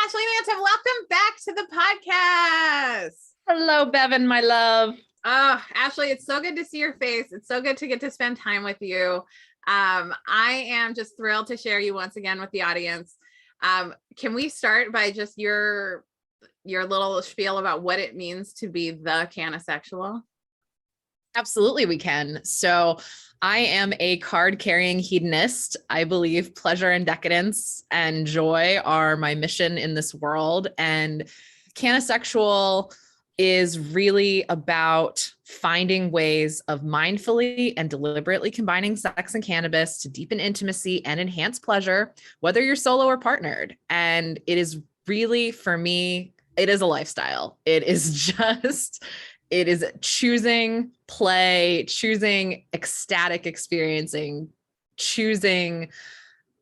Ashley Manta, welcome back to the podcast. Hello, Bevin, my love. Oh, Ashley, it's so good to see your face. It's so good to get to spend time with you. I am just thrilled to share you once again with the audience. Can we start by just your little spiel about what it means to be the Cannasexual? Absolutely, we can. So I am a card-carrying hedonist. I believe pleasure and decadence and joy are my mission in this world. And Cannasexual is really about finding ways of mindfully and deliberately combining sex and cannabis to deepen intimacy and enhance pleasure, whether you're solo or partnered. And it is really, for me, it is a lifestyle. It is choosing play, choosing ecstatic experiencing, choosing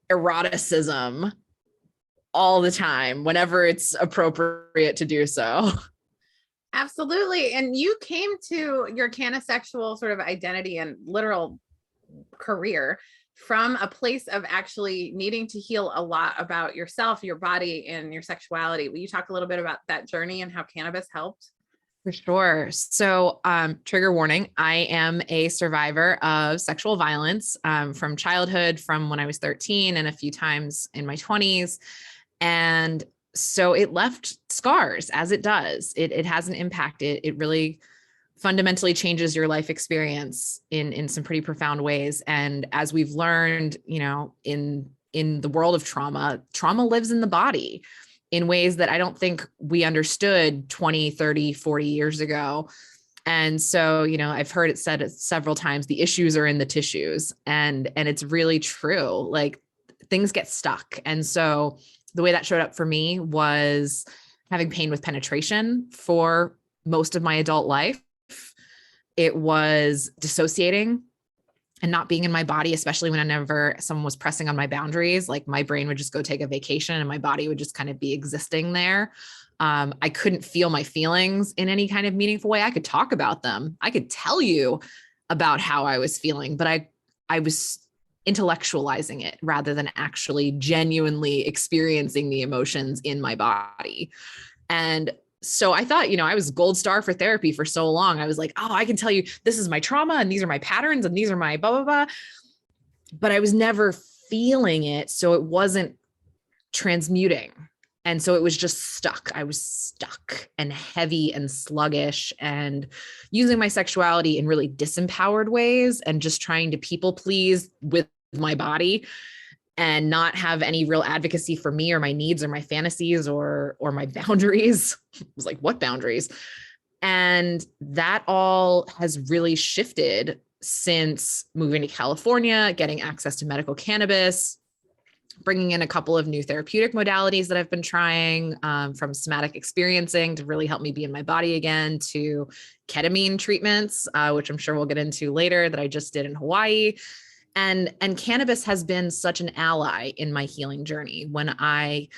eroticism all the time, whenever it's appropriate to do so. Absolutely. And you came to your Cannasexual sort of identity and literal career from a place of actually needing to heal a lot about yourself, your body, and your sexuality. Will you talk a little bit about that journey and how cannabis helped? For sure. So, trigger warning, I am a survivor of sexual violence from childhood, from when I was 13 and a few times in my 20s. And so it left scars, as it does. It has an impact. It really fundamentally changes your life experience in some pretty profound ways. And as we've learned, in the world of trauma lives in the body in ways that I don't think we understood 20, 30, 40 years ago. And so, I've heard it said several times, the issues are in the tissues, and it's really true. Like, things get stuck. And so the way that showed up for me was having pain with penetration for most of my adult life. It was dissociating and not being in my body, especially whenever someone was pressing on my boundaries. Like, my brain would just go take a vacation and my body would just kind of be existing there. I couldn't feel my feelings in any kind of meaningful way. I could talk about them. I could tell you about how I was feeling, but I was intellectualizing it rather than actually genuinely experiencing the emotions in my body. And so I thought, I was gold star for therapy for so long. I was like, oh, I can tell you this is my trauma and these are my patterns and these are my blah, blah, blah. But I was never feeling it. So it wasn't transmuting. And so it was just stuck. I was stuck and heavy and sluggish and using my sexuality in really disempowered ways and just trying to people please with my body and not have any real advocacy for me or my needs or my fantasies or my boundaries. It was like, what boundaries? And that all has really shifted since moving to California, getting access to medical cannabis, bringing in a couple of new therapeutic modalities that I've been trying, from somatic experiencing to really help me be in my body again, to ketamine treatments, which I'm sure we'll get into later, that I just did in Hawaii. And cannabis has been such an ally in my healing journey. When I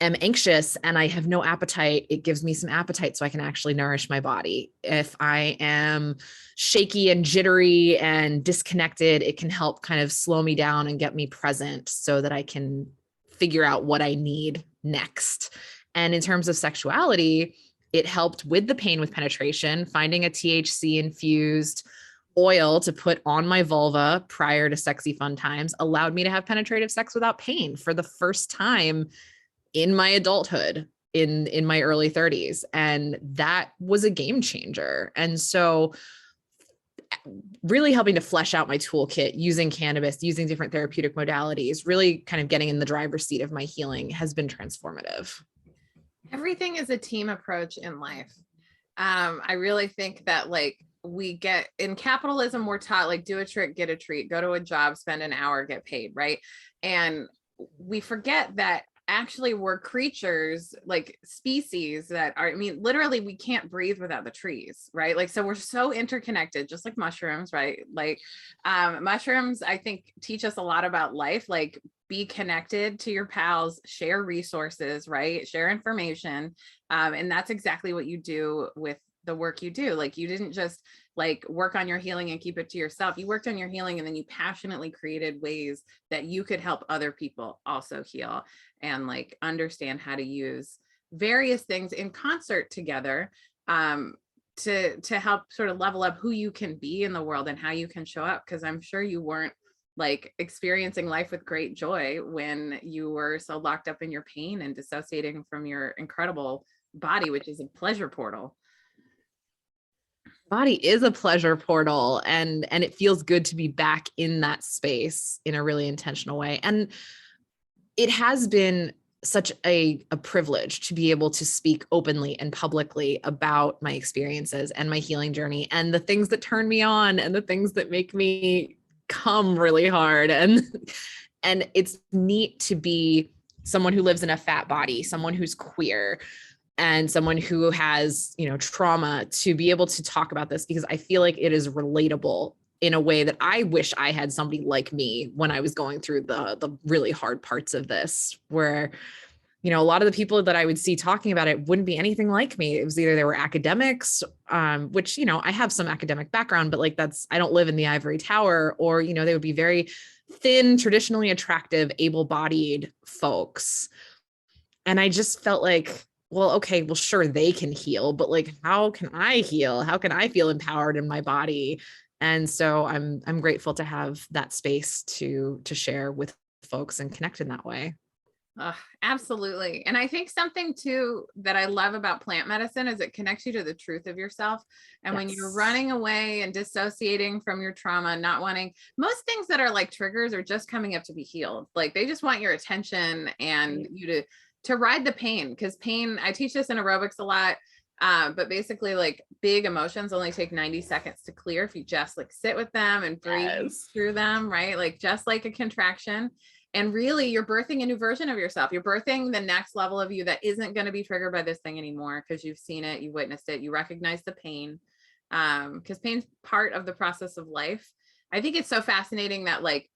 am anxious and I have no appetite, it gives me some appetite so I can actually nourish my body. If I am shaky and jittery and disconnected, it can help kind of slow me down and get me present so that I can figure out what I need next. And in terms of sexuality, it helped with the pain with penetration. Finding a THC infused oil to put on my vulva prior to sexy fun times allowed me to have penetrative sex without pain for the first time in my adulthood, in my early 30s. And that was a game changer. And so really helping to flesh out my toolkit, using cannabis, using different therapeutic modalities, really kind of getting in the driver's seat of my healing has been transformative. Everything is a team approach in life. I really think that, like, we get in capitalism, we're taught, like, do a trick, get a treat, go to a job, spend an hour, get paid, right? And we forget that actually we're creatures, like species that are, literally we can't breathe without the trees, right? Like, so we're so interconnected, just like mushrooms, right? Like, mushrooms, I think, teach us a lot about life. Like, be connected to your pals, share resources, right? Share information. And that's exactly what you do with the work you do. Like, you didn't just like work on your healing and keep it to yourself. You worked on your healing and then you passionately created ways that you could help other people also heal and like understand how to use various things in concert together, to help sort of level up who you can be in the world and how you can show up. Cause I'm sure you weren't like experiencing life with great joy when you were so locked up in your pain and dissociating from your incredible body, which is a pleasure portal. Body is a pleasure portal, and it feels good to be back in that space in a really intentional way. And it has been such a privilege to be able to speak openly and publicly about my experiences and my healing journey and the things that turn me on and the things that make me come really hard. And it's neat to be someone who lives in a fat body, someone who's queer, and someone who has, trauma, to be able to talk about this, because I feel like it is relatable in a way that I wish I had somebody like me when I was going through the really hard parts of this, where, a lot of the people that I would see talking about it wouldn't be anything like me. It was either they were academics, which, I have some academic background, but like I don't live in the ivory tower, or, they would be very thin, traditionally attractive, able-bodied folks. And I just felt like, well, okay, well, sure, they can heal, but like, how can I heal? How can I feel empowered in my body? And so I'm grateful to have that space to share with folks and connect in that way. Absolutely. And I think something too that I love about plant medicine is it connects you to the truth of yourself. And when you're running away and dissociating from your trauma, not wanting, most things that are like triggers are just coming up to be healed. Like they just want your attention and you to ride the pain, because pain, I teach this in aerobics a lot. But basically like big emotions only take 90 seconds to clear if you just like sit with them and breathe through them, right? Like just like a contraction. And really you're birthing a new version of yourself. You're birthing the next level of you that isn't going to be triggered by this thing anymore, because you've seen it, you witnessed it, you recognize the pain. Because pain's part of the process of life. I think it's so fascinating that like,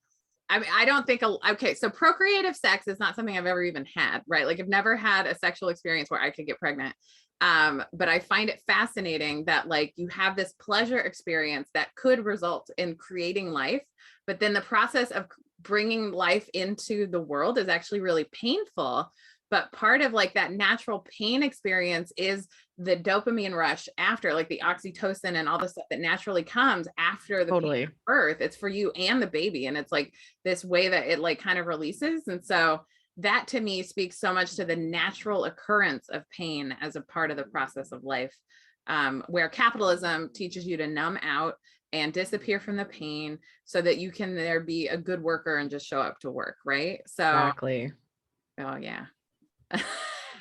I don't think, okay, so procreative sex is not something I've ever even had, right? Like I've never had a sexual experience where I could get pregnant. But I find it fascinating that like you have this pleasure experience that could result in creating life, but then the process of bringing life into the world is actually really painful. But part of like that natural pain experience is the dopamine rush after, like the oxytocin and all the stuff that naturally comes after the pain of birth. It's for you and the baby. And it's like this way that it like kind of releases. And so that to me speaks so much to the natural occurrence of pain as a part of the process of life, where capitalism teaches you to numb out and disappear from the pain so that you can there be a good worker and just show up to work, right? So exactly. Oh yeah.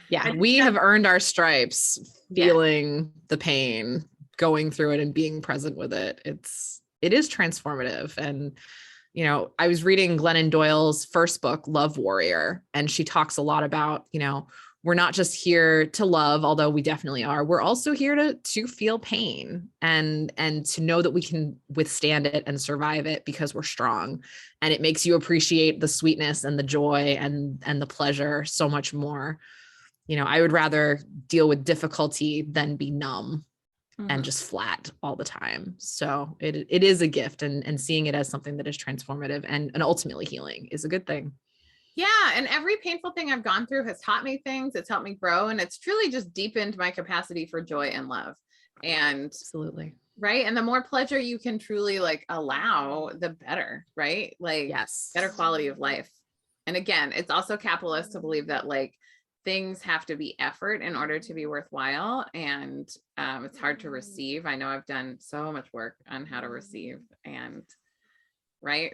Yeah, we have earned our stripes feeling the pain, going through it and being present with it. It is transformative. And I was reading Glennon Doyle's first book, Love Warrior, and she talks a lot about, we're not just here to love, although we definitely are. We're also here to feel pain and to know that we can withstand it and survive it because we're strong. And it makes you appreciate the sweetness and the joy and the pleasure so much more. I would rather deal with difficulty than be numb and just flat all the time. So it is a gift, and seeing it as something that is transformative and ultimately healing is a good thing. Yeah. And every painful thing I've gone through has taught me things. It's helped me grow, and it's truly just deepened my capacity for joy and love. And absolutely. Right. And the more pleasure you can truly like allow, the better, right? Like better quality of life. And again, it's also capitalist to believe that like things have to be effort in order to be worthwhile. And it's hard to receive. I know I've done so much work on how to receive, and right.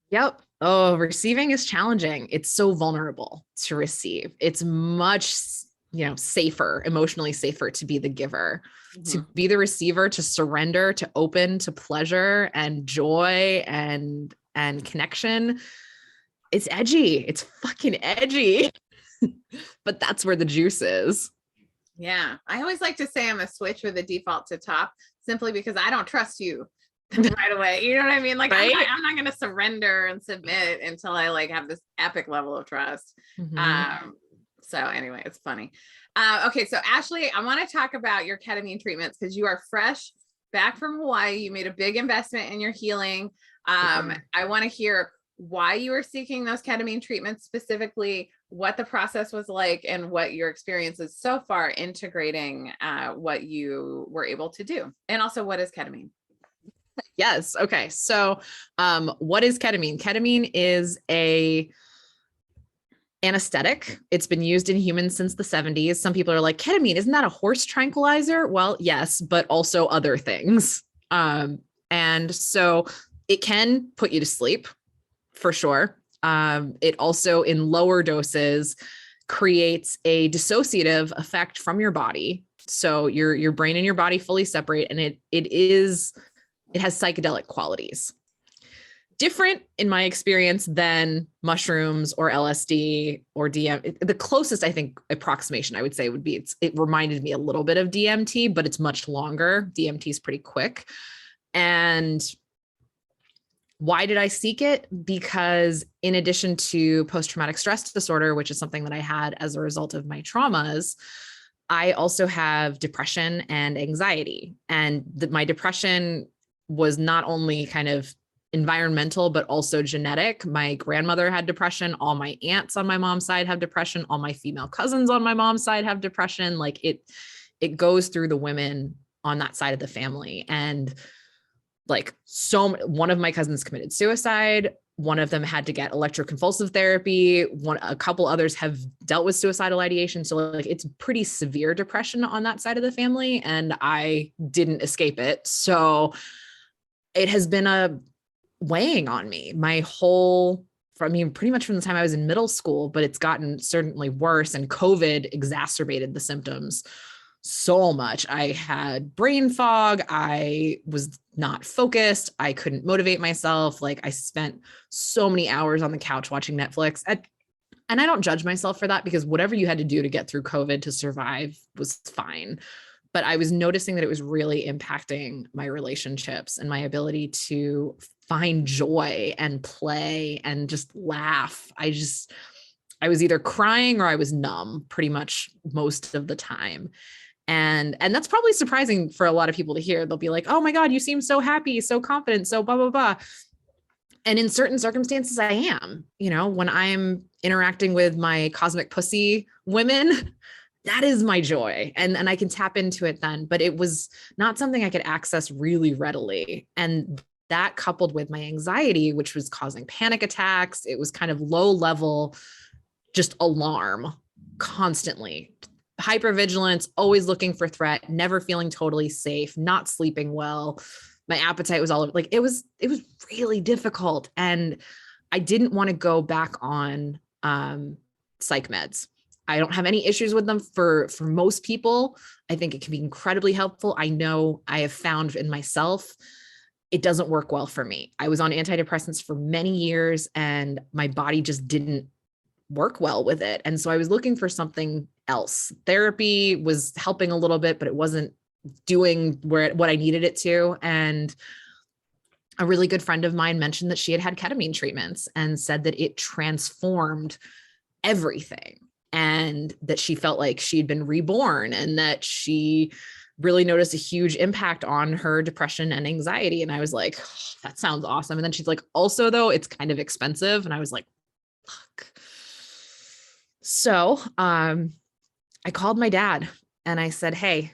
Yep. Oh, receiving is challenging. It's so vulnerable to receive. It's much, safer, emotionally safer to be the giver, to be the receiver, to surrender, to open to pleasure and joy and connection. It's edgy. It's fucking edgy, but that's where the juice is. Yeah. I always like to say I'm a switch with a default to top, simply because I don't trust you right away. You know what I mean? Like, right? I'm not going to surrender and submit until I like have this epic level of trust. So anyway, it's funny. Okay, so Ashley, I want to talk about your ketamine treatments because you are fresh back from Hawaii. You made a big investment in your healing. I want to hear why you were seeking those ketamine treatments specifically, what the process was like, and what your experience is so far integrating what you were able to do. And also, what is ketamine? Yes. Okay. So, what is ketamine? Ketamine is a anesthetic. It's been used in humans since the 70s. Some people are like, ketamine, isn't that a horse tranquilizer? Well, yes, but also other things. And so it can put you to sleep for sure. It also, in lower doses, creates a dissociative effect from your body. So your brain and your body fully separate, and it has psychedelic qualities. Different in my experience than mushrooms or LSD or DMT. The closest, I think, approximation I would say would be it reminded me a little bit of DMT, but it's much longer. DMT is pretty quick. And why did I seek it? Because in addition to post-traumatic stress disorder, which is something that I had as a result of my traumas, I also have depression and anxiety. And my depression was not only kind of environmental, but also genetic. My grandmother had depression. All my aunts on my mom's side have depression. All my female cousins on my mom's side have depression. Like it goes through the women on that side of the family. And like one of my cousins committed suicide. One of them had to get electroconvulsive therapy. A couple others have dealt with suicidal ideation. So like it's pretty severe depression on that side of the family. And I didn't escape it. So it has been weighing on me pretty much from the time I was in middle school, but it's gotten certainly worse. And COVID exacerbated the symptoms so much. I had brain fog. I was not focused. I couldn't motivate myself. Like I spent so many hours on the couch watching Netflix. And I don't judge myself for that, because whatever you had to do to get through COVID to survive was fine. But I was noticing that it was really impacting my relationships and my ability to find joy and play and just laugh. I was either crying or I was numb pretty much most of the time. And that's probably surprising for a lot of people to hear. They'll be like, oh my God, you seem so happy, so confident, so blah, blah, blah. And in certain circumstances, I am, when I'm interacting with my cosmic pussy women, that is my joy. And I can tap into it then, but it was not something I could access really readily. And that coupled with my anxiety, which was causing panic attacks, it was kind of low level, just alarm constantly. Hypervigilance, always looking for threat, never feeling totally safe, not sleeping well. My appetite was all over, like it was really difficult. And I didn't want to go back on psych meds. I don't have any issues with them for most people. I think it can be incredibly helpful. I know I have found in myself, it doesn't work well for me. I was on antidepressants for many years and my body just didn't work well with it. And so I was looking for something else. Therapy was helping a little bit, but it wasn't doing what I needed it to. And a really good friend of mine mentioned that she had ketamine treatments and said that it transformed everything, and that she felt like she had been reborn, and that she really noticed a huge impact on her depression and anxiety. And I was like, oh, that sounds awesome. And then she's like, also though, it's kind of expensive. And I was like, fuck. So I called my dad and I said, hey,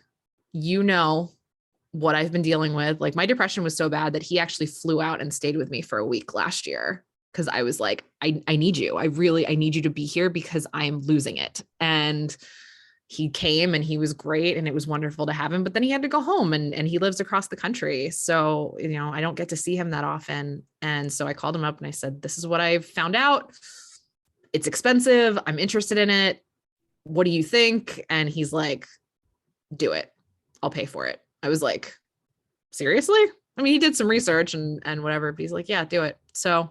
what I've been dealing with. Like my depression was so bad that he actually flew out and stayed with me for a week last year. Cause I was like, I need you. I need you to be here because I am losing it. And he came and he was great and it was wonderful to have him, but then he had to go home and he lives across the country. So, I don't get to see him that often. And so I called him up and I said, this is what I've found out. It's expensive. I'm interested in it. What do you think? And he's like, do it. I'll pay for it. I was like, seriously? I mean, he did some research and whatever, but he's like, yeah, do it. So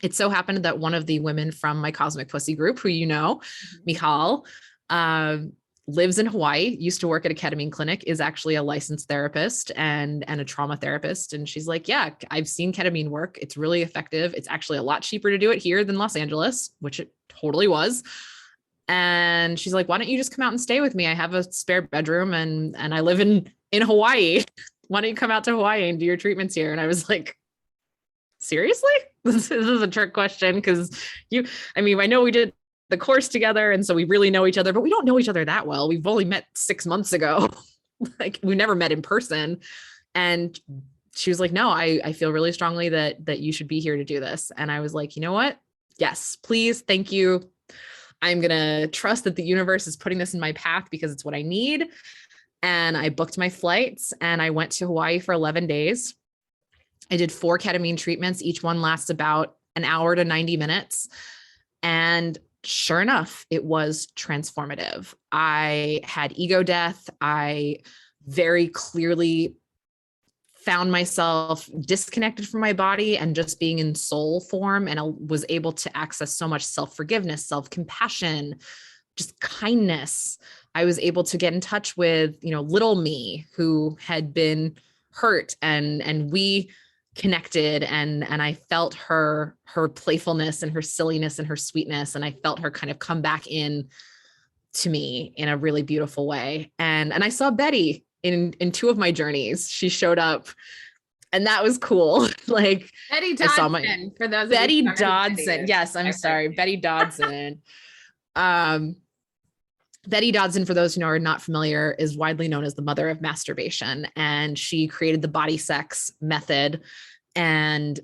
it so happened that one of the women from my Cosmic Pussy group, who Michal, lives in Hawaii, used to work at a ketamine clinic, is actually a licensed therapist and a trauma therapist. And she's like, yeah, I've seen ketamine work. It's really effective. It's actually a lot cheaper to do it here than Los Angeles, which it totally was. And she's like, why don't you just come out and stay with me? I have a spare bedroom and I live in Hawaii. Why don't you come out to Hawaii and do your treatments here? And I was like, seriously? This is a trick question. Cause I know we did the course together. And so we really know each other, but we don't know each other that well. We've only met 6 months ago. Like we never met in person. And she was like, no, I feel really strongly that you should be here to do this. And I was like, you know what? Yes, please. Thank you. I'm going to trust that the universe is putting this in my path because it's what I need. And I booked my flights and I went to Hawaii for 11 days. I did 4 ketamine treatments. Each one lasts about an hour to 90 minutes. And sure enough, it was transformative. I had ego death. I very clearly found myself disconnected from my body and just being in soul form. And I was able to access so much self-forgiveness, self-compassion, just kindness. I was able to get in touch with, little me who had been hurt and we connected and I felt her playfulness and her silliness and her sweetness. And I felt her kind of come back in to me in a really beautiful way. And I saw Betty in 2 of my journeys. She showed up and that was cool. Like Betty Dodson, for those Betty of you Dodson. Yes, I'm sorry. Betty Dodson. Betty Dodson, for those who are not familiar, is widely known as the mother of masturbation. And she created the body sex method. And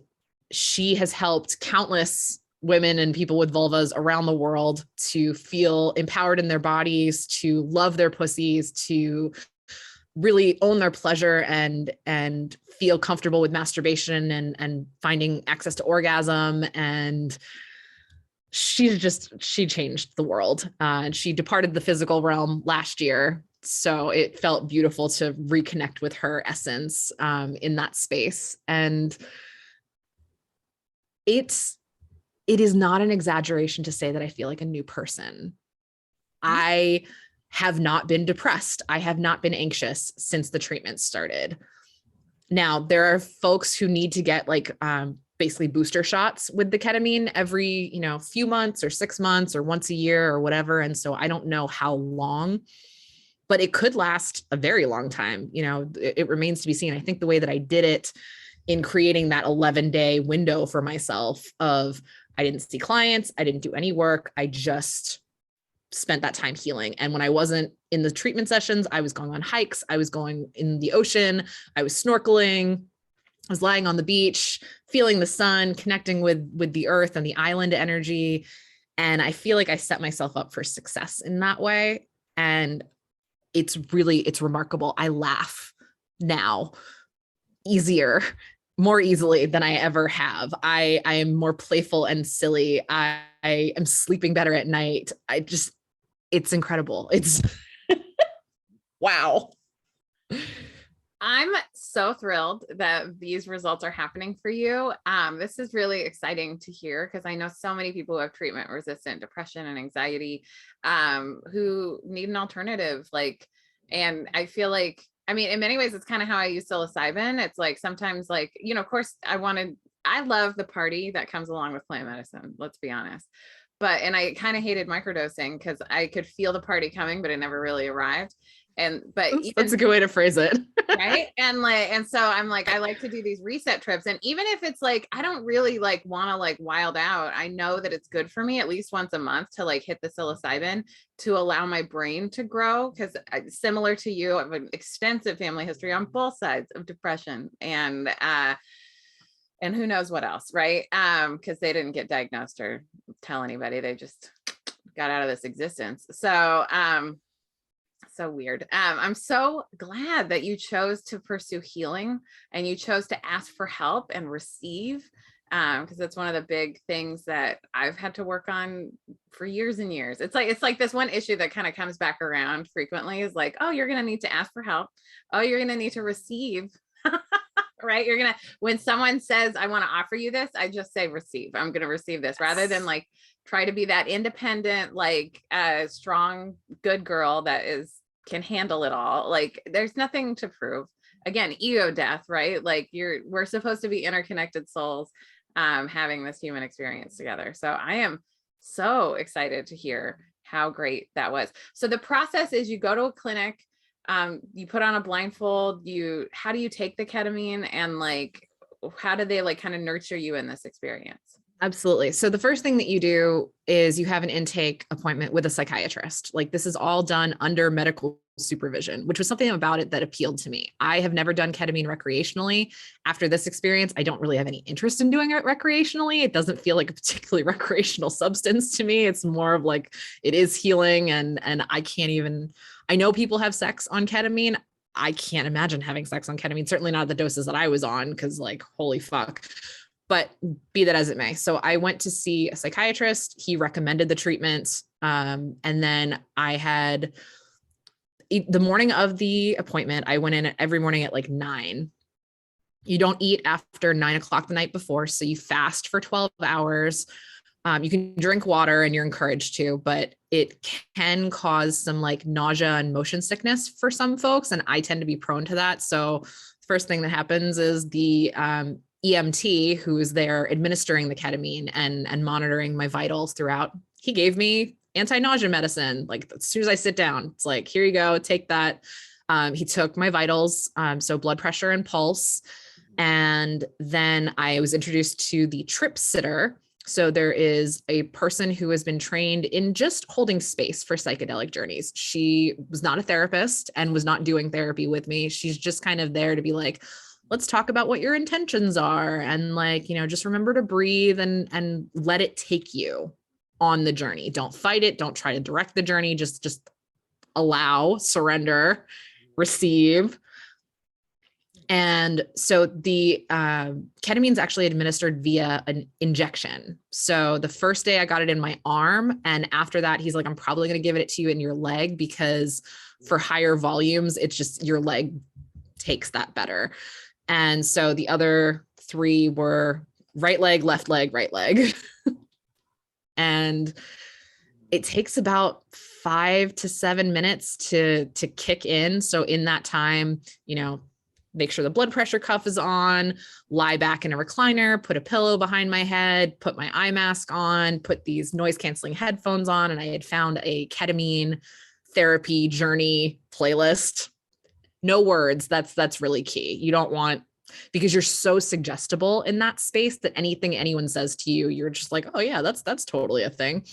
she has helped countless women and people with vulvas around the world to feel empowered in their bodies, to love their pussies, to really own their pleasure and feel comfortable with masturbation and finding access to orgasm. And she changed the world. And she departed the physical realm last year. So it felt beautiful to reconnect with her essence in that space. And it is not an exaggeration to say that I feel like a new person. I have not been depressed. I have not been anxious since the treatment started. Now, there are folks who need to get basically booster shots with the ketamine every, few months or 6 months or once a year or whatever. And so I don't know how long, but it could last a very long time. It remains to be seen. I think the way that I did it in creating that 11-day window for myself of I didn't see clients, I didn't do any work. I just spent that time healing. And when I wasn't in the treatment sessions, I was going on hikes. I was going in the ocean. I was snorkeling. I was lying on the beach, feeling the sun, connecting with the earth and the island energy. And I feel like I set myself up for success in that way. And it's remarkable. I laugh now more easily than I ever have. I am more playful and silly. I am sleeping better at night. It's incredible. It's wow. I'm so thrilled that these results are happening for you. This is really exciting to hear because I know so many people who have treatment resistant depression and anxiety who need an alternative. And I feel like, in many ways, it's kind of how I use psilocybin. It's like sometimes of course I love the party that comes along with plant medicine. Let's be honest. And I kind of hated microdosing because I could feel the party coming, but it never really arrived. That's a good way to phrase it. Right. And so I'm like, I like to do these reset trips. And even if it's I don't really want to wild out, I know that it's good for me at least once a month to hit the psilocybin to allow my brain to grow. Cause similar to you, I have an extensive family history on both sides of depression and who knows what else. Right. Cause they didn't get diagnosed or tell anybody, they just got out of this existence. So weird. I'm so glad that you chose to pursue healing and you chose to ask for help and receive, because that's one of the big things that I've had to work on for years and years. It's like this one issue that kind of comes back around frequently is oh, you're going to need to ask for help. Oh, you're going to need to receive. Right. When someone says, I want to offer you this, I just say receive. I'm going to receive this rather than try to be that independent, strong, good girl that can handle it all. There's nothing to prove. Again, ego death, right? We're supposed to be interconnected souls, having this human experience together. So I am so excited to hear how great that was. So the process is you go to a clinic, you put on a blindfold, how do you take the ketamine, and like, how do they like kind of nurture you in this experience? Absolutely. So the first thing that you do is you have an intake appointment with a psychiatrist. Like this is all done under medical supervision, which was something about it that appealed to me. I have never done ketamine recreationally. After this experience, I don't really have any interest in doing it recreationally. It doesn't feel like a particularly recreational substance to me. It's more of like, it is healing, and I know people have sex on ketamine. I can't imagine having sex on ketamine, certainly not at the doses that I was on, because like, holy fuck. But be that as it may. So I went to see a psychiatrist. He recommended the treatment. And then I had the morning of the appointment, I went in every morning at like 9. You don't eat after 9 o'clock the night before. So you fast for 12 hours. You can drink water, and you're encouraged to, but it can cause some like nausea and motion sickness for some folks. And I tend to be prone to that. So the first thing that happens is the EMT who is there administering the ketamine and monitoring my vitals throughout. He gave me anti-nausea medicine. Like as soon as I sit down, it's like, here you go, take that. He took my vitals, so blood pressure and pulse. And then I was introduced to the trip sitter. So there is a person who has been trained in just holding space for psychedelic journeys. She was not a therapist and was not doing therapy with me. She's just kind of there to be like, let's talk about what your intentions are. And like, just remember to breathe and let it take you on the journey. Don't fight it. Don't try to direct the journey. Just allow, surrender, receive. And so the ketamine is actually administered via an injection. So the first day I got it in my arm. And after that, he's like, I'm probably going to give it to you in your leg, because for higher volumes, it's just your leg takes that better. And so the other 3 were right leg, right leg. And it takes about 5 to 7 minutes to kick in. So in that time, make sure the blood pressure cuff is on, lie back in a recliner, put a pillow behind my head, put my eye mask on, put these noise canceling headphones on. And I had found a ketamine therapy journey playlist. No words. That's really key. You don't want, because you're so suggestible in that space that anything anyone says to you, you're just like, oh yeah, that's totally a thing.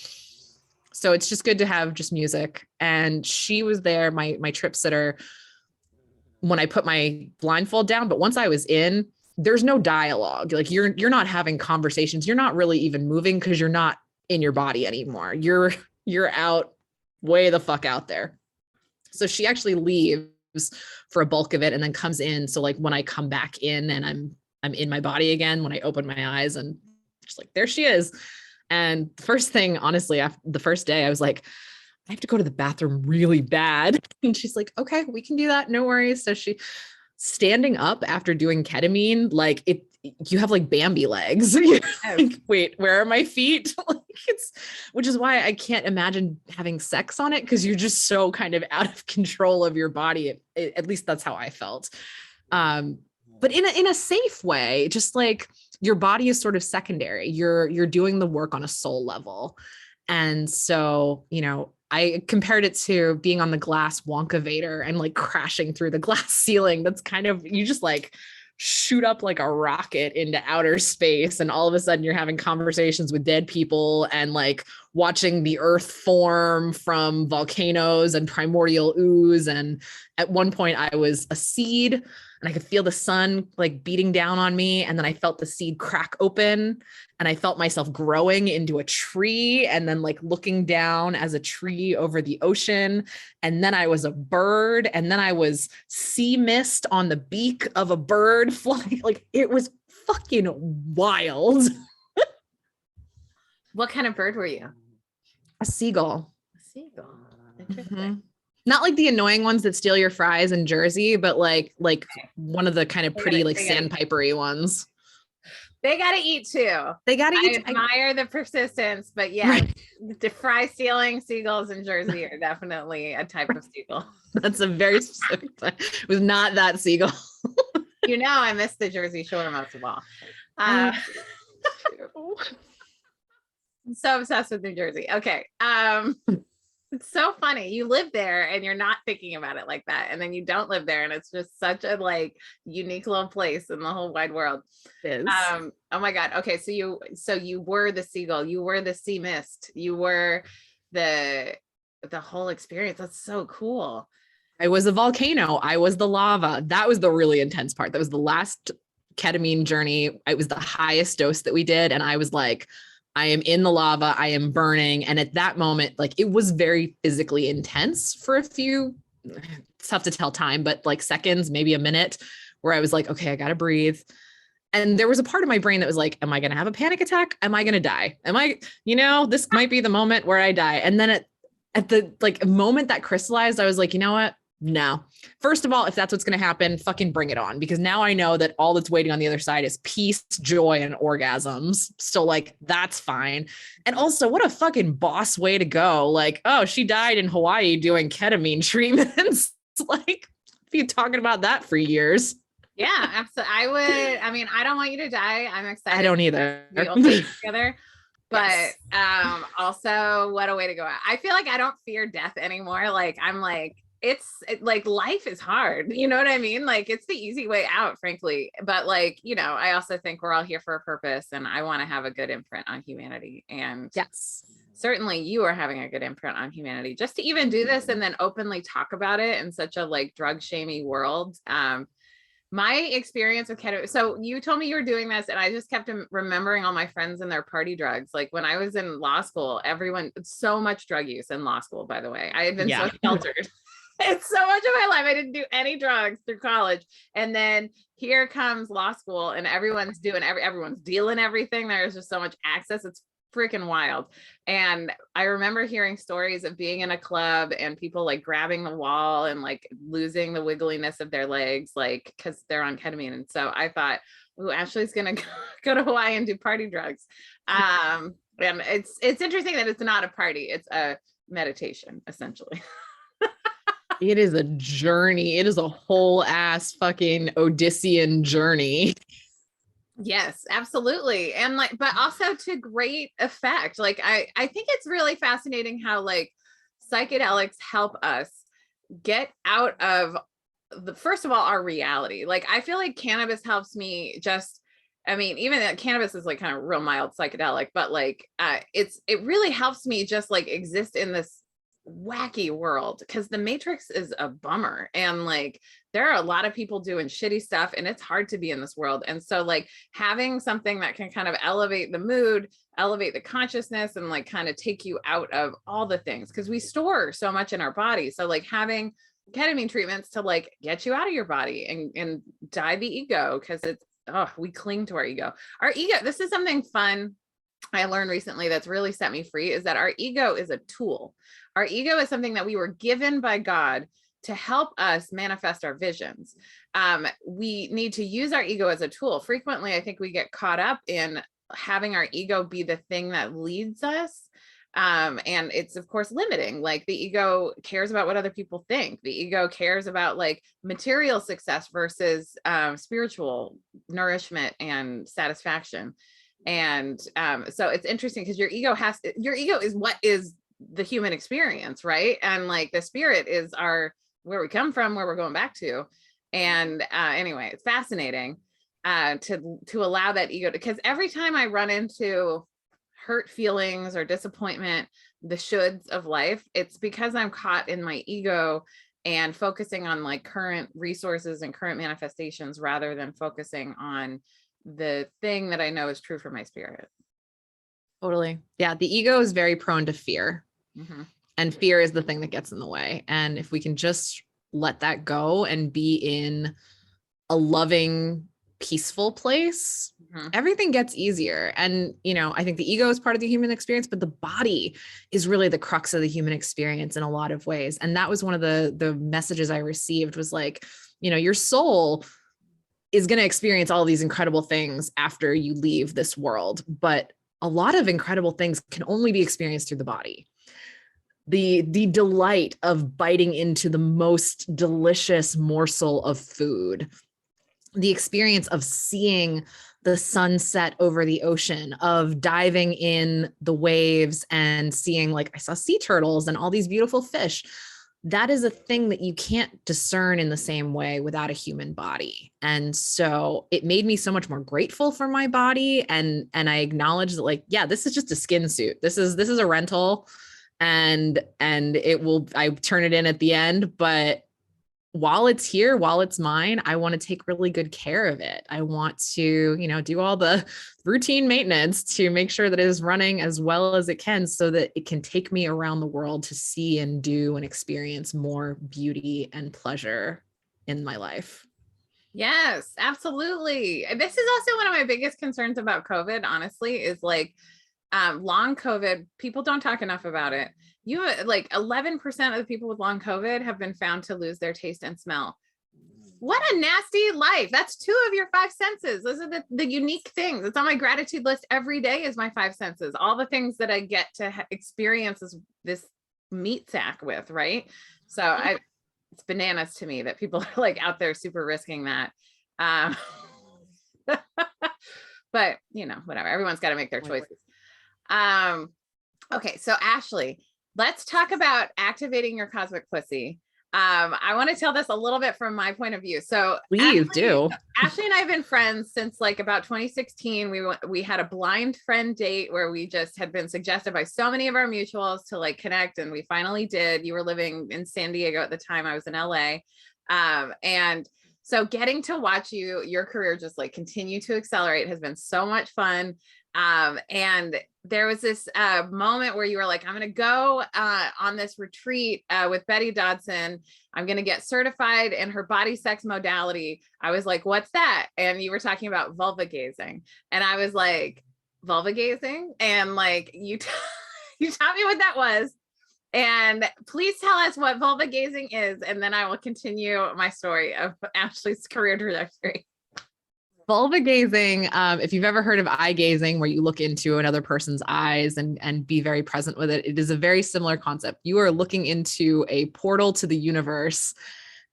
So it's just good to have just music. And she was there, my trip sitter, when I put my blindfold down. But once I was in, there's no dialogue. Like you're not having conversations. You're not really even moving, because you're not in your body anymore. You're out, way the fuck out there. So she actually leaves for a bulk of it and then comes in. So like when I come back in and I'm in my body again, when I open my eyes, and just like, there she is. And the first thing, honestly, after the first day, I was like, I have to go to the bathroom really bad. And she's like, okay, we can do that. No worries. So she, standing up after doing ketamine, like you have like Bambi legs. Like, wait, where are my feet? Like which is why I can't imagine having sex on it, because you're just so kind of out of control of your body. At least that's how I felt. But in a safe way, just like your body is sort of secondary. You're doing the work on a soul level. And so, I compared it to being on the glass Wonka Vader and like crashing through the glass ceiling. That's kind of, you just like shoot up like a rocket into outer space. And all of a sudden you're having conversations with dead people and like watching the earth form from volcanoes and primordial ooze. And at one point I was a seed and I could feel the sun like beating down on me. And then I felt the seed crack open and I felt myself growing into a tree and then like looking down as a tree over the ocean. And then I was a bird. And then I was sea mist on the beak of a bird flying. Like it was fucking wild. What kind of bird were you? A seagull. A seagull. Interesting. Mm-hmm. Not like the annoying ones that steal your fries in Jersey, but like one of the kind of pretty like sandpipery ones. They got to eat too. They got to eat. I admire the persistence, but yeah, right. The fry stealing seagulls in Jersey are definitely a type of seagull. That's a very specific type. It was not that seagull. I miss the Jersey Shore most of all. I'm so obsessed with New Jersey. Okay. It's so funny. You live there and you're not thinking about it like that. And then you don't live there. And it's just such a like unique little place in the whole wide world. It is. Oh my God. Okay. So you were the seagull, you were the sea mist, you were the whole experience. That's so cool. I was a volcano. I was the lava. That was the really intense part. That was the last ketamine journey. It was the highest dose that we did. And I was like, I am in the lava. I am burning. And at that moment, like it was very physically intense for a few, it's tough to tell time, but like seconds, maybe a minute, where I was like, okay, I got to breathe. And there was a part of my brain that was like, am I going to have a panic attack? Am I going to die? Am I, this might be the moment where I die. And then at the like moment that crystallized, I was like, you know what? No. First of all, if that's what's going to happen, fucking bring it on, because now I know that all that's waiting on the other side is peace, joy, and orgasms. So like, that's fine. And also, what a fucking boss way to go. Like, oh, she died in Hawaii doing ketamine treatments. Like, be talking about that for years. Yeah, absolutely. I mean, I don't want you to die. I'm excited. I don't either. We all take together. But Yes. Also, what a way to go out. I feel like I don't fear death anymore. Like I'm like, like life is hard. You know what I mean? Like it's the easy way out, frankly. But like, I also think we're all here for a purpose, and I want to have a good imprint on humanity. And Yes. certainly you are having a good imprint on humanity just to even do this and then openly talk about it in such a like drug shamey world. My experience with ketamine. So you told me you were doing this, and I just kept remembering all my friends and their party drugs. Like when I was in law school, so much drug use in law school, by the way. I had been so sheltered. It's so much of my life. I didn't do any drugs through college. And then here comes law school, and everyone's dealing everything. There's just so much access. It's freaking wild. And I remember hearing stories of being in a club and people like grabbing the wall and like losing the wiggliness of their legs, like because they're on ketamine. And so I thought, oh, Ashley's gonna go to Hawaii and do party drugs. And it's interesting that it's not a party, it's a meditation, essentially. It is a journey. It is a whole ass fucking Odyssean journey. Yes, absolutely. And like, but also to great effect. Like, I think it's really fascinating how like psychedelics help us get out of first of all, our reality. Like, I feel like cannabis helps me even that cannabis is like kind of real mild psychedelic, but like, it really helps me just like exist in this wacky world, because the matrix is a bummer, and like there are a lot of people doing shitty stuff, and it's hard to be in this world. And so like having something that can kind of elevate the mood, elevate the consciousness, and like kind of take you out of all the things, because we store so much in our body. So like having ketamine treatments to like get you out of your body and die the ego, because we cling to our ego. This is something fun I learned recently that's really set me free, is that our ego is a tool. Our ego is something that we were given by God to help us manifest our visions. We need to use our ego as a tool. Frequently, I think we get caught up in having our ego be the thing that leads us. And it's of course limiting. Like the ego cares about what other people think. The ego cares about like material success versus spiritual nourishment and satisfaction. And so it's interesting because your ego is what is the human experience, right? And like the spirit is where we come from, where we're going back to. And anyway, it's fascinating to allow that ego, because every time I run into hurt feelings or disappointment, the shoulds of life, it's because I'm caught in my ego and focusing on like current resources and current manifestations rather than focusing on the thing that I know is true for my spirit. Totally. Yeah. The ego is very prone to fear. Mm-hmm. And fear is the thing that gets in the way. And if we can just let that go and be in a loving, peaceful place, everything gets easier. And, I think the ego is part of the human experience, but the body is really the crux of the human experience in a lot of ways. And that was one of the messages I received was like, your soul is going to experience all these incredible things after you leave this world. But a lot of incredible things can only be experienced through the body. The delight of biting into the most delicious morsel of food, the experience of seeing the sunset over the ocean, of diving in the waves and seeing, like, I saw sea turtles and all these beautiful fish. That is a thing that you can't discern in the same way without a human body. And so it made me so much more grateful for my body. And I acknowledge that, like, yeah, this is just a skin suit. This is a rental, and I turn it in at the end. But while it's here, while it's mine, I want to take really good care of it. I want to, do all the routine maintenance to make sure that it is running as well as it can, so that it can take me around the world to see and do and experience more beauty and pleasure in my life. Yes, absolutely. This is also one of my biggest concerns about COVID, honestly, is like long COVID. People don't talk enough about it. Like 11% of the people with long COVID have been found to lose their taste and smell. What a nasty life. That's 2 of your 5 senses. Those are the unique things. It's on my gratitude list every day, is my 5 senses. All the things that I get to experience this meat sack with, right? So it's bananas to me that people are like out there super risking that. But whatever. Everyone's got to make their choices. Okay, so Ashley, let's talk about activating your cosmic pussy. I want to tell this a little bit from my point of view. So Please do. Ashley and I have been friends since like about 2016. We had a blind friend date where we just had been suggested by so many of our mutuals to like connect, and we finally did. You were living in San Diego at the time. I was in LA. And so getting to watch your career just like continue to accelerate has been so much fun. And there was this moment where you were like, I'm going to go on this retreat with Betty Dodson. I'm going to get certified in her body sex modality. I was like, what's that? And you were talking about vulva gazing. And I was like, vulva gazing? And like, you taught me what that was. And please tell us what vulva gazing is. And then I will continue my story of Ashley's career trajectory. Vulva gazing, if you've ever heard of eye gazing, where you look into another person's eyes and be very present with it, it is a very similar concept. You are looking into a portal to the universe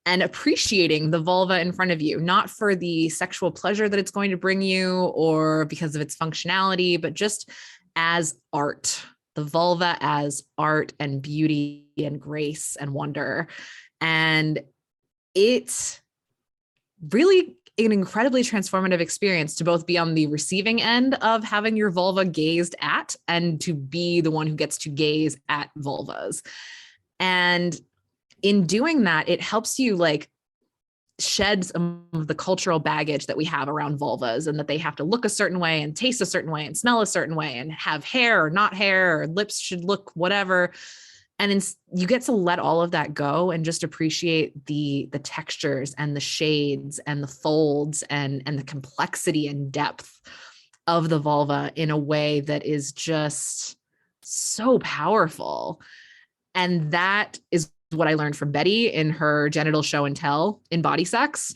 and appreciating the vulva in front of you, not for the sexual pleasure that it's going to bring you or because of its functionality, but just as art. The vulva as art and beauty and grace and wonder. And it's really an incredibly transformative experience to both be on the receiving end of having your vulva gazed at and to be the one who gets to gaze at vulvas. And in doing that, it helps you like shed some of the cultural baggage that we have around vulvas, and that they have to look a certain way and taste a certain way and smell a certain way and have hair or not hair, or lips should look whatever. And you get to let all of that go and just appreciate the textures and the shades and the folds and the complexity and depth of the vulva in a way that is just so powerful. And that is what I learned from Betty in her genital show and tell in Body Sex,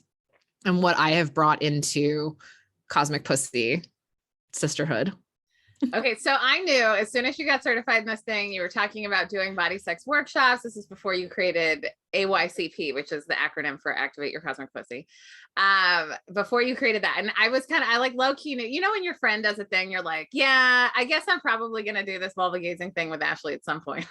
and what I have brought into Cosmic Pussy Sisterhood. Okay, so I knew as soon as you got certified in this thing, you were talking about doing body sex workshops. This is before you created AYCP, which is the acronym for Activate Your Cosmic Pussy. Before you created that. And I was I like low key, when your friend does a thing, you're like, yeah, I guess I'm probably going to do this vulva gazing thing with Ashley at some point.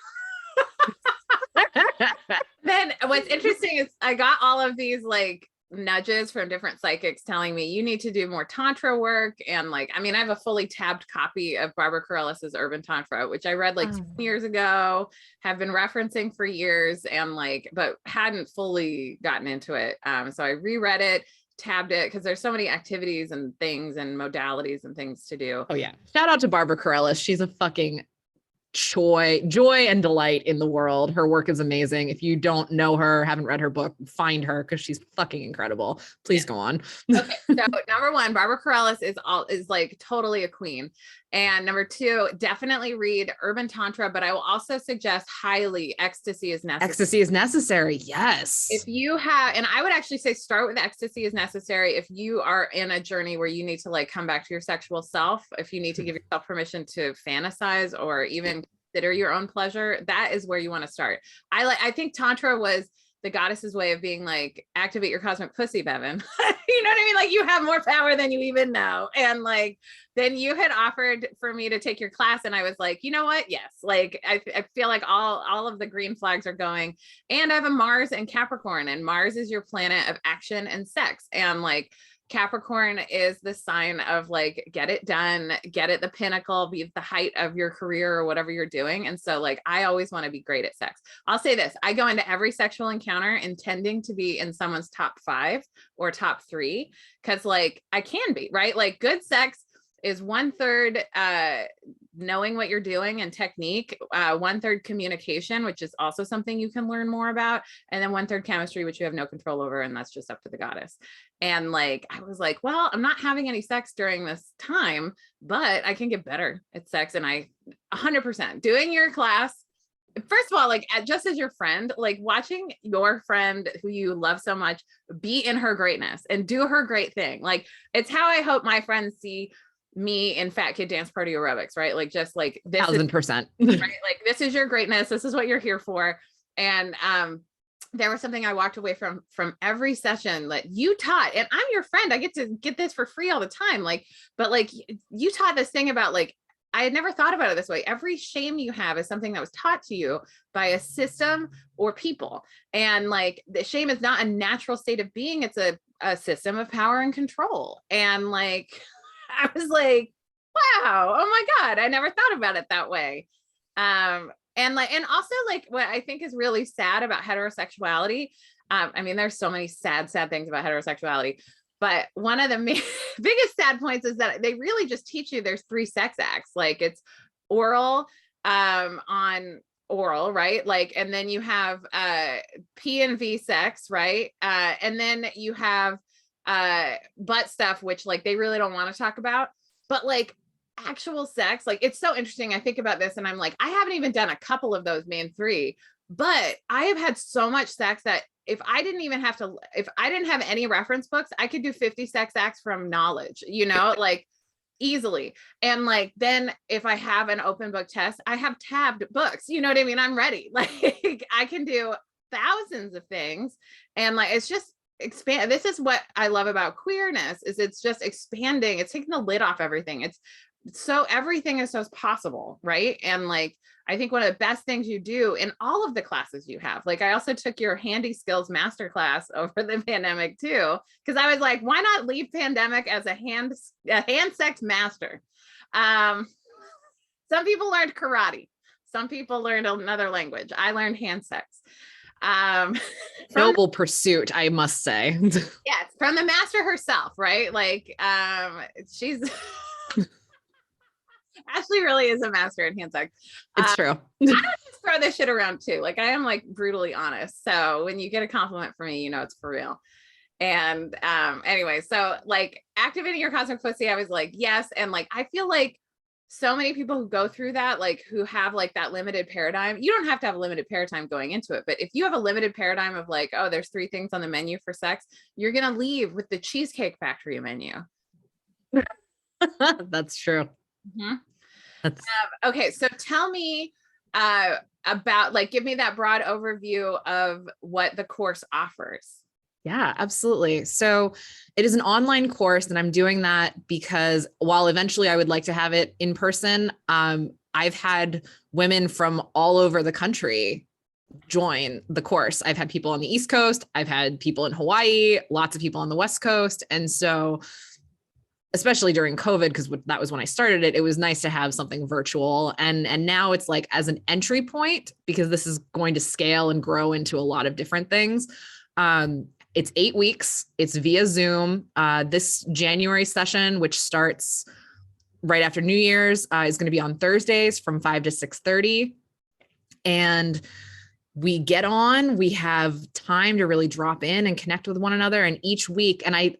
Then what's interesting is I got all of these like nudges from different psychics telling me you need to do more tantra work. And like, I have a fully tabbed copy of Barbara Carrellis's Urban Tantra, which I read like 2 years ago, have been referencing for years, and like, but hadn't fully gotten into it. So I reread it, tabbed it, because there's so many activities and things and modalities and things to do. Oh yeah. Shout out to Barbara Carrellis. She's a fucking joy and delight in the world. Her work is amazing. If you don't know her, haven't read her book, find her, because she's fucking incredible. Please go on. Okay, so number 1, Barbara Carrellis is like totally a queen. And number 2, definitely read Urban Tantra, but I will also suggest highly Ecstasy is Necessary. Ecstasy is Necessary. Yes. If you have, and I would actually say start with Ecstasy is Necessary if you are in a journey where you need to like come back to your sexual self, if you need to give yourself permission to fantasize or even consider your own pleasure, that is where you want to start. I think Tantra was the goddess's way of being like, activate your cosmic pussy, Bevin. You know what I mean? Like, you have more power than you even know. And like, then you had offered for me to take your class. And I was like, you know what? Yes. Like, I feel like all of the green flags are going. And I have a Mars and Capricorn, and Mars is your planet of action and sex. And like, Capricorn is the sign of like, get it done, get it the pinnacle, be at the height of your career or whatever you're doing. And so like, I always want to be great at sex. I'll say this, I go into every sexual encounter intending to be in someone's top 5 or top 3, because like, I can be, right? Like, good sex is 1/3 knowing what you're doing and technique, 1/3 communication, which is also something you can learn more about, and then 1/3 chemistry, which you have no control over, and that's just up to the goddess. And like, I was like, well, I'm not having any sex during this time, but I can get better at sex. And I 100% doing your class. First of all, like, just as your friend, like watching your friend who you love so much be in her greatness and do her great thing. Like, it's how I hope my friends see me in Fat Kid Dance Party Aerobics, right? Like, just like this 1000%. right? Like, this is your greatness. This is what you're here for. And there was something I walked away from every session that you taught, and I'm your friend. I get to get this for free all the time. Like, but like, you taught this thing about like, I had never thought about it this way. Every shame you have is something that was taught to you by a system or people. And like, the shame is not a natural state of being. It's a system of power and control. And like, I was like, wow, oh my God, I never thought about it that way. And like, and also like, what I think is really sad about heterosexuality. I mean, there's so many sad things about heterosexuality, but one of the biggest sad points is that they really just teach you there's 3 sex acts. Like, it's oral, on oral, right? Like, and then you have P and V sex, right? And then you have butt stuff, which like they really don't want to talk about, but like, actual sex, like, it's so interesting. I think about this and I'm like, I haven't even done a couple of those main 3, but I have had so much sex that if I didn't have any reference books, I could do 50 sex acts from knowledge, you know, like, easily. And like, then if I have an open book test, I have tabbed books, you know what I mean? I'm ready. Like, I can do thousands of things. And like, it's just expand. This is what I love about queerness, is it's just expanding. It's taking the lid off everything. It's so everything is so possible, right? And like, I think one of the best things you do in all of the classes you have, like, I also took your handy skills masterclass over the pandemic too, because I was like, why not leave pandemic as a hand sex master? Some people learned karate, some people learned another language. I learned hand sex. Noble pursuit, I must say. Yes, from the master herself, right? Like, she's Ashley really is a master in hand sex. It's true. I don't just throw this shit around too. Like, I am like brutally honest. So when you get a compliment from me, you know it's for real. And anyway, so like, activating your cosmic pussy, I was like, yes. And like, I feel like so many people who go through that, like, who have like that limited paradigm, you don't have to have a limited paradigm going into it, but if you have a limited paradigm of like, oh, there's 3 things on the menu for sex, you're going to leave with the Cheesecake Factory menu. That's true. Mm-hmm. Okay. So tell me about, like, give me that broad overview of what the course offers. Yeah, absolutely. So it is an online course, and I'm doing that because while eventually I would like to have it in person, I've had women from all over the country join the course. I've had people on the East Coast, I've had people in Hawaii, lots of people on the West Coast. And so, especially during COVID, because that was when I started it, it was nice to have something virtual. And now it's like, as an entry point, because this is going to scale and grow into a lot of different things. It's 8 weeks. It's via Zoom. This January session, which starts right after New Year's, is going to be on Thursdays from 5 to 6:30. And we get on, we have time to really drop in and connect with one another. And each week, and I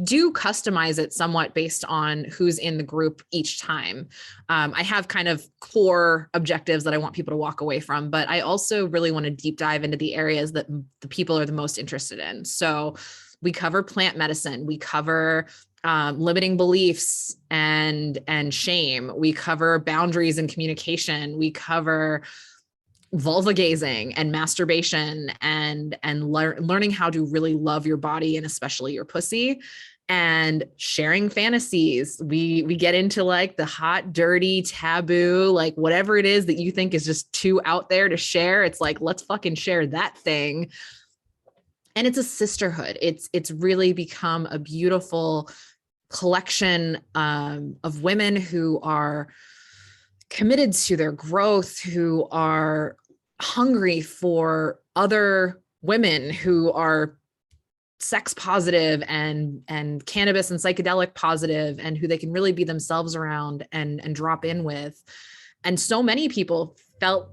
do customize it somewhat based on who's in the group each time. I have kind of core objectives that I want people to walk away from, but I also really want to deep dive into the areas that the people are the most interested in. So we cover plant medicine, we cover limiting beliefs and shame, we cover boundaries and communication, we cover vulva gazing and masturbation and learning how to really love your body and especially your pussy, and sharing fantasies. We get into like the hot, dirty, taboo, like whatever it is that you think is just too out there to share. It's like, let's fucking share that thing. And it's a sisterhood. It's really become a beautiful collection of women who are committed to their growth, who are hungry for other women who are sex positive and cannabis and psychedelic positive, and who they can really be themselves around and drop in with. And so many people felt,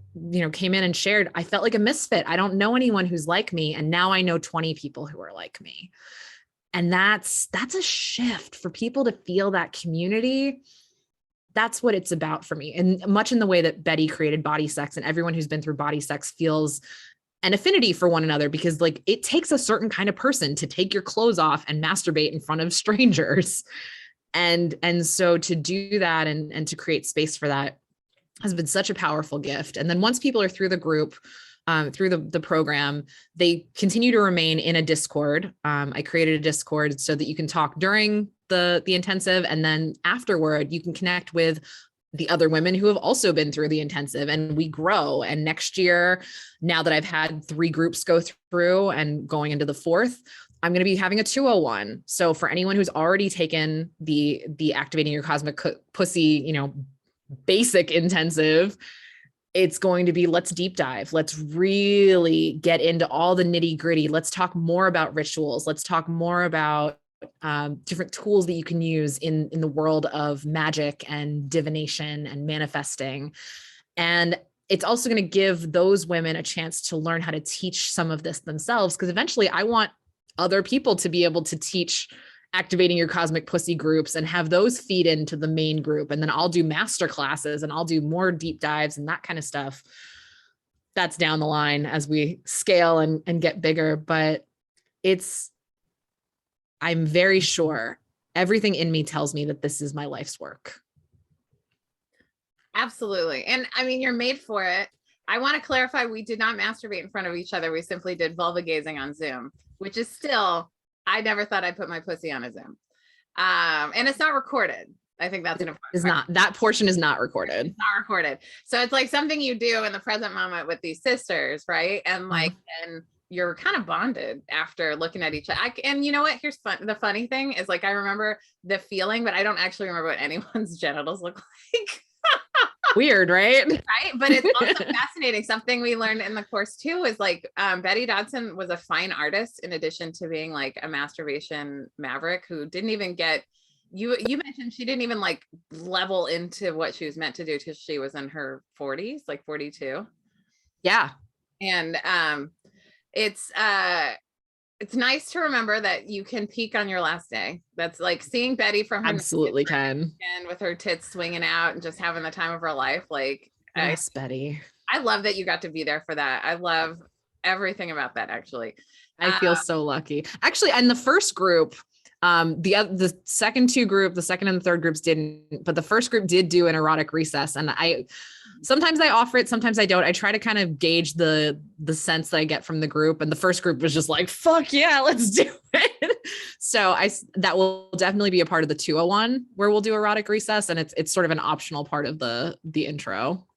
came in and shared, I felt like a misfit. I don't know anyone who's like me. And now I know 20 people who are like me. And that's a shift for people to feel that community. That's what it's about for me. And much in the way that Betty created Body Sex, and everyone who's been through Body Sex feels an affinity for one another, because like it takes a certain kind of person to take your clothes off and masturbate in front of strangers. And so to do that and to create space for that has been such a powerful gift. And then once people are through the group, through the program, they continue to remain in a Discord. I created a Discord so that you can talk during the intensive, and then afterward you can connect with the other women who have also been through the intensive, and we grow. And next year, now that I've had 3 groups go through and going into the 4th, I'm going to be having a 201. So for anyone who's already taken the Activating Your Cosmic Pussy, basic intensive, it's going to be, let's deep dive. Let's really get into all the nitty gritty. Let's talk more about rituals. Let's talk more about different tools that you can use in the world of magic and divination and manifesting. And it's also going to give those women a chance to learn how to teach some of this themselves, because eventually I want other people to be able to teach Activating Your Cosmic Pussy groups and have those feed into the main group. And then I'll do master classes and I'll do more deep dives and that kind of stuff. That's down the line as we scale and get bigger. But I'm very sure everything in me tells me that this is my life's work. Absolutely. And I mean, you're made for it. I want to clarify, we did not masturbate in front of each other. We simply did vulva gazing on Zoom, which is still, I never thought I'd put my pussy on a Zoom. And it's not recorded. I think that's an important part. That portion is not recorded. It's not recorded. So it's like something you do in the present moment with these sisters, right? And like, and you're kind of bonded after looking at each other. And you know what? Here's fun. The funny thing is, like, I remember the feeling, but I don't actually remember what anyone's genitals look like. Weird, right? Right. But it's also fascinating. Something we learned in the course too is like Betty Dodson was a fine artist, in addition to being like a masturbation maverick who didn't even get, you mentioned she didn't even like level into what she was meant to do till she was in her 40s, like 42. Yeah. And it's nice to remember that you can peak on your last day. That's like seeing Betty from her absolutely can, and with her tits swinging out and just having the time of her life. Like, yes, Betty. I love that you got to be there for that. I love everything about that. Actually, I feel so lucky. Actually, and the first group, the second 2 group, the second and the third groups didn't, but the first group did do an erotic recess, and sometimes I offer it, sometimes I don't. I try to kind of gauge the sense that I get from the group. And the first group was just like, fuck yeah, let's do it. So that will definitely be a part of the 201 where we'll do erotic recess. And it's sort of an optional part of the intro.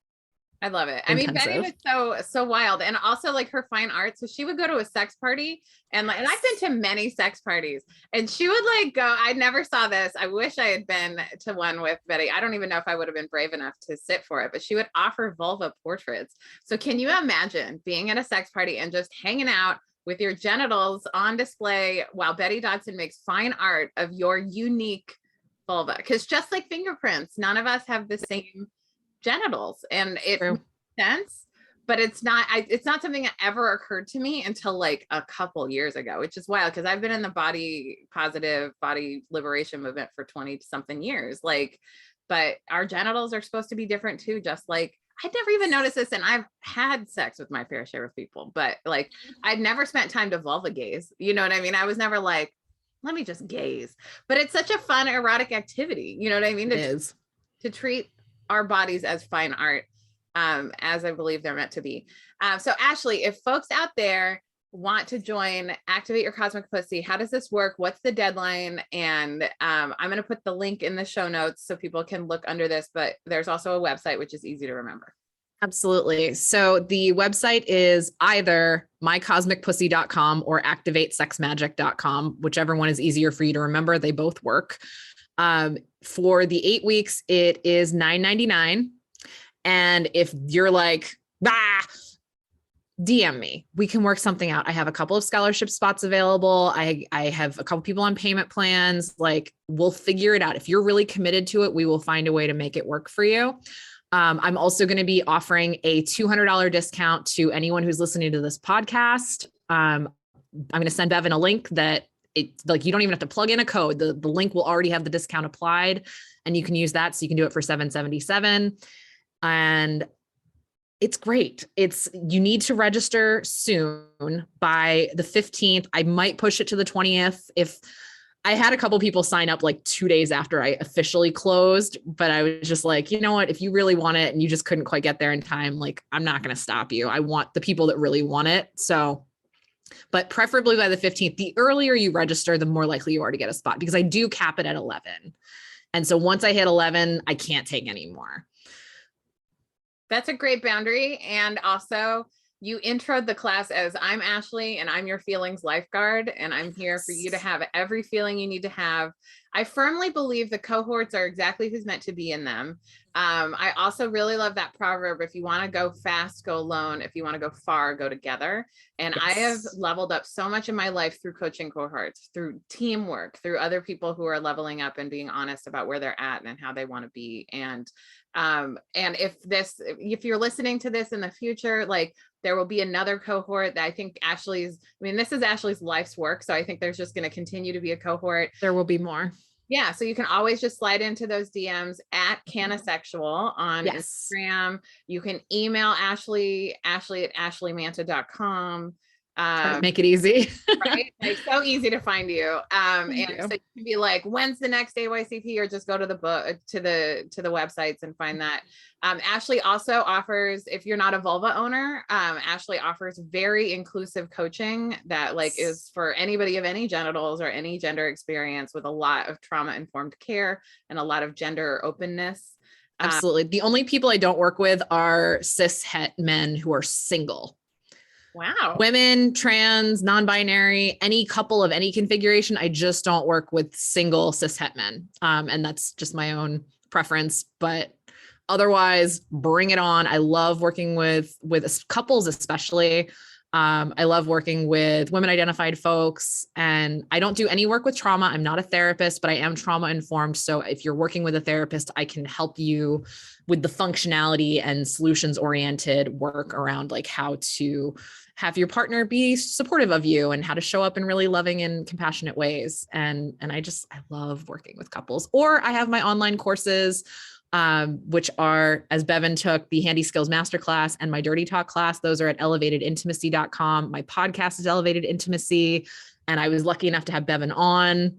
I love it. I mean, Betty was so wild, and also like her fine art. So she would go to a sex party, and I've been to many sex parties, and she would like go. I never saw this. I wish I had been to one with Betty. I don't even know if I would have been brave enough to sit for it, but she would offer vulva portraits. So can you imagine being at a sex party and just hanging out with your genitals on display while Betty Dodson makes fine art of your unique vulva? Because just like fingerprints, none of us have the same genitals, and it makes sense, but it's not something that ever occurred to me until like a couple years ago, which is wild because I've been in the body positive, body liberation movement for 20 something years. Like, but our genitals are supposed to be different too, just like I'd never even noticed this, and I've had sex with my fair share of people, but like I'd never spent time to vulva gaze. You know what I mean? I was never like, let me just gaze. But it's such a fun erotic activity. You know what I mean? It is. To treat our bodies as fine art. as I believe they're meant to be. So Ashley, if folks out there want to join Activate Your Cosmic Pussy, how does this work? What's the deadline? And I'm going to put the link in the show notes so people can look under this, but there's also a website, which is easy to remember. Absolutely. So the website is either mycosmicpussy.com or activatesexmagic.com, whichever one is easier for you to remember. They both work. For the 8 weeks, it is $9.99. And if you're like, DM me, we can work something out. I have a couple of scholarship spots available. I have a couple people on payment plans. Like, we'll figure it out. If you're really committed to it, we will find a way to make it work for you. I'm also going to be offering a $200 discount to anyone who's listening to this podcast. I'm going to send Bevin a link that you don't even have to plug in a code. The link will already have the discount applied, and you can use that. So you can do it for $777. And it's great. You need to register soon by the 15th. I might push it to the 20th. If I had a couple people sign up like 2 days after I officially closed, but I was just like, you know what, if you really want it and you just couldn't quite get there in time, like, I'm not going to stop you. I want the people that really want it. So, but preferably by the 15th. The earlier you register, the more likely you are to get a spot, because I do cap it at 11. And so once I hit 11, I can't take any more. That's a great boundary. And also, you introed the class as, I'm Ashley and I'm your feelings lifeguard, and I'm here for you to have every feeling you need to have. I firmly believe the cohorts are exactly who's meant to be in them. I also really love that proverb: if you want to go fast, go alone. If you want to go far, go together. And yes. I have leveled up so much in my life through coaching cohorts, through teamwork, through other people who are leveling up and being honest about where they're at and how they want to be. And if you're listening to this in the future, like, there will be another cohort that I think this is Ashley's life's work. So I think there's just going to continue to be a cohort. There will be more. Yeah. So you can always just slide into those DMs at Cannasexual on Instagram. You can email Ashley at ashleymanta.com. Make it easy. Right? Like, so easy to find you. So you can be like, when's the next AYCP, or just go to the book, to the websites and find that. Ashley also offers, if you're not a vulva owner, Ashley offers very inclusive coaching that is for anybody of any genitals or any gender experience, with a lot of trauma-informed care and a lot of gender openness. Absolutely. The only people I don't work with are cis het men who are single. Wow. Women, trans, non-binary, any couple of any configuration. I just don't work with single cis het men. And that's just my own preference, but otherwise, bring it on. I love working with couples, especially. I love working with women identified folks, and I don't do any work with trauma. I'm not a therapist, but I am trauma informed. So if you're working with a therapist, I can help you with the functionality and solutions oriented work around like how to have your partner be supportive of you and how to show up in really loving and compassionate ways. And I love working with couples. Or I have my online courses, which are, as Bevin took, the Handy Skills Masterclass and my Dirty Talk class. Those are at elevatedintimacy.com. My podcast is Elevated Intimacy. And I was lucky enough to have Bevin on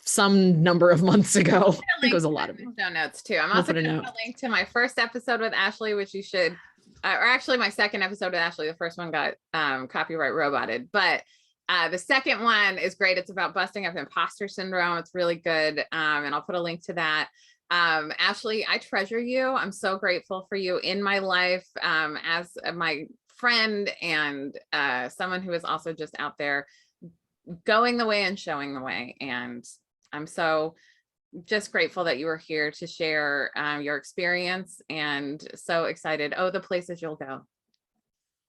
some number of months ago. I think it was a lot of show notes too. I'm also going to link to my first episode with Ashley, which you should, or actually my second episode with Ashley. The first one got copyright roboted, but the second one is great. It's about busting up imposter syndrome. It's really good. And I'll put a link to that. Ashley, I treasure you. I'm so grateful for you in my life, as my friend and someone who is also just out there going the way and showing the way. And I'm so just grateful that you were here to share your experience, and so excited. Oh, the places you'll go.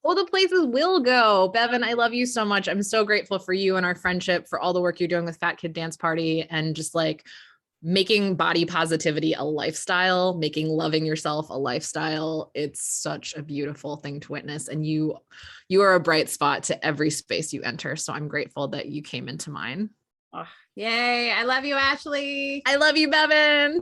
Oh, the places will go. Bevin, I love you so much. I'm so grateful for you and our friendship, for all the work you're doing with Fat Kid Dance Party, and just like making body positivity a lifestyle, making loving yourself a lifestyle. It's such a beautiful thing to witness. And you are a bright spot to every space you enter. So I'm grateful that you came into mine. Oh, yay. I love you, Ashley. I love you, Bevin.